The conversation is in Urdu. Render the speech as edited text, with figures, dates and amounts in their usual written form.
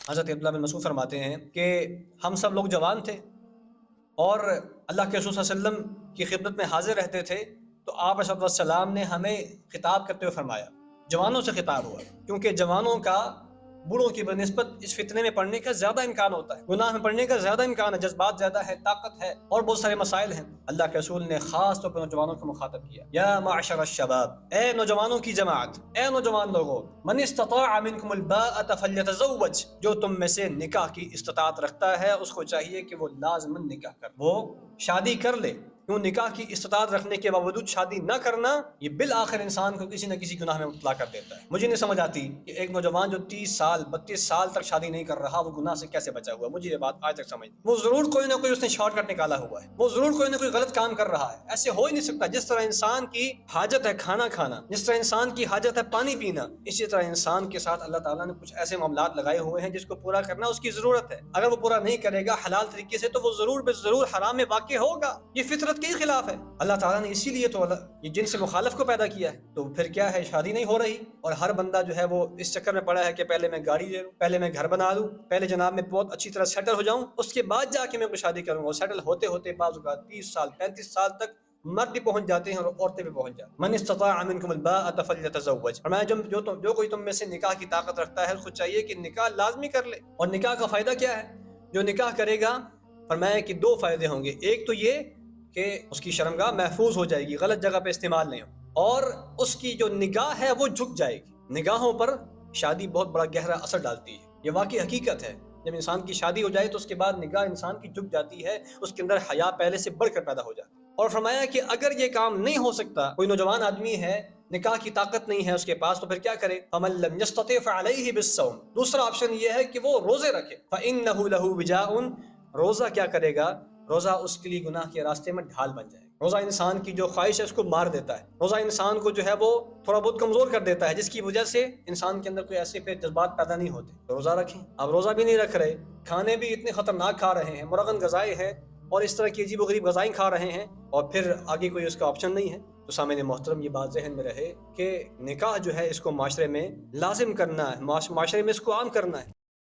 حضرت عبداللہ بن مسعود فرماتے ہیں کہ ہم سب لوگ جوان تھے اور اللہ کے رسول صلی اللہ علیہ وسلم کی خدمت میں حاضر رہتے تھے، تو آپ علیہ السلام نے ہمیں خطاب کرتے ہوئے فرمایا، جوانوں سے خطاب ہوا کیونکہ جوانوں کا بوڑھوں کی بنسبت اس فتنے میں پڑنے کا زیادہ امکان ہوتا ہے، گناہ میں پڑنے کا زیادہ امکان ہے، جذبات زیادہ ہے، طاقت ہے اور بہت سارے مسائل ہیں۔ اللہ کے رسول نے خاص طور پر نوجوانوں کو مخاطب کیا، یا معشر الشباب، اے نوجوانوں کی جماعت، اے نوجوان لوگوں، من استطاع منکم الباءۃ فلیتزوج، جو تم میں سے نکاح کی استطاعت رکھتا ہے اس کو چاہیے کہ وہ لازماً نکاح کر، وہ شادی کر لے۔ کیوں نکاح کی استطاعت رکھنے کے باوجود شادی نہ کرنا یہ بالآخر انسان کو کسی نہ کسی گناہ میں مبتلا کر دیتا ہے۔ مجھے نہیں سمجھ آتی کہ ایک نوجوان جو 30 سال 32 سال تک شادی نہیں کر رہا وہ گناہ سے کیسے بچا ہوا ہے، مجھے یہ بات آج تک سمجھ نہیں۔ وہ ضرور کوئی نہ کوئی اس نے شارٹ کٹ نکالا ہوا ہے، وہ ضرور کوئی نہ کوئی غلط کام کر رہا ہے، ایسے ہو ہی نہیں سکتا۔ جس طرح انسان کی حاجت ہے کھانا کھانا، جس طرح انسان کی حاجت ہے پانی پینا، اسی طرح انسان کے ساتھ اللہ تعالیٰ نے کچھ ایسے معاملات لگائے ہوئے ہیں جس کو پورا کرنا اس کی ضرورت ہے۔ اگر وہ پورا نہیں کرے گا حلال طریقے سے تو وہ ضرور بے ضرور حرام میں واقع ہوگا، یہ فطرت کے ہی خلاف ہے۔ اللہ تعالیٰ نے اسی لیے تو یہ جن سے مخالف کو پیدا کیا ہے، تو پھر کیا ہے، شادی نہیں ہو رہی اور ہر بندہ جو ہے وہ اس چکر میں پڑا ہے کہ پہلے میں گاڑی لے لوں، پہلے میں گھر بنا لوں، پہلے جناب میں بہت اچھی طرح سیٹل ہو جاؤں، اس کے بعد جا کے میں کوئی شادی کروں گا۔ اور سیٹل ہوتے ہوتے بعض اوقات 30 سال 35 سال تک مرد بھی پہنچ جاتے ہیں اور عورتیں بھی پہنچ جاتی ہیں۔ من استطاع منکم الباءۃ فلیتزوج، فرمایا جو کوئی تم میں سے نکاح کی طاقت رکھتا ہے اس کو چاہیے کہ نکاح لازمی کر لے۔ اور نکاح کا فائدہ کیا ہے؟ جو نکاح کرے گا فرمایا کہ 2 فائدے ہوں گے، ایک تو یہ کہ اس کی شرمگاہ محفوظ ہو جائے گی، غلط جگہ پہ استعمال نہیں ہو، اور اس کی جو نگاہ ہے وہ جھک جائے گی۔ نگاہوں پر شادی بہت بڑا گہرا اثر ڈالتی ہے، یہ واقعی حقیقت ہے۔ جب انسان کی شادی ہو جائے تو اس کے بعد نگاہ انسان کی جھک جاتی ہے، اس کے اندر حیا پہلے سے بڑھ کر پیدا ہو جاتی ہے۔ اور فرمایا کہ اگر یہ کام نہیں ہو سکتا، کوئی نوجوان آدمی ہے نکاح کی طاقت نہیں ہے اس کے پاس، تو پھر کیا کرے؟ فَمَن لَّمْ يَسْتَطِعْ فَعَلَيْهِ بِالصَّوْمِ، دوسرا آپشن یہ ہے کہ وہ روزے رکھے۔ فَإِنَّهُ لَهُ وِجَاءٌ، روزہ کیا کرے گا؟ روزہ اس کے لیے گناہ کے راستے میں ڈھال بن جائے گا۔ روزہ انسان کی جو خواہش ہے اس کو مار دیتا ہے، روزہ انسان کو جو ہے وہ تھوڑا بہت کمزور کر دیتا ہے، جس کی وجہ سے انسان کے اندر کوئی ایسے پھر جذبات پیدا نہیں ہوتے۔ تو روزہ رکھیں۔ اب روزہ بھی نہیں رکھ رہے، کھانے بھی اتنے خطرناک کھا رہے ہیں، مرغن غذائیں ہیں اور اس طرح کی عجیب و غریب غذائیں کھا رہے ہیں، اور پھر آگے کوئی اس کا آپشن نہیں ہے۔ تو سامعین محترم، یہ بات ذہن میں رہے کہ نکاح جو ہے اس کو معاشرے میں لازم کرنا ہے، معاشرے میں اس کو عام کرنا ہے۔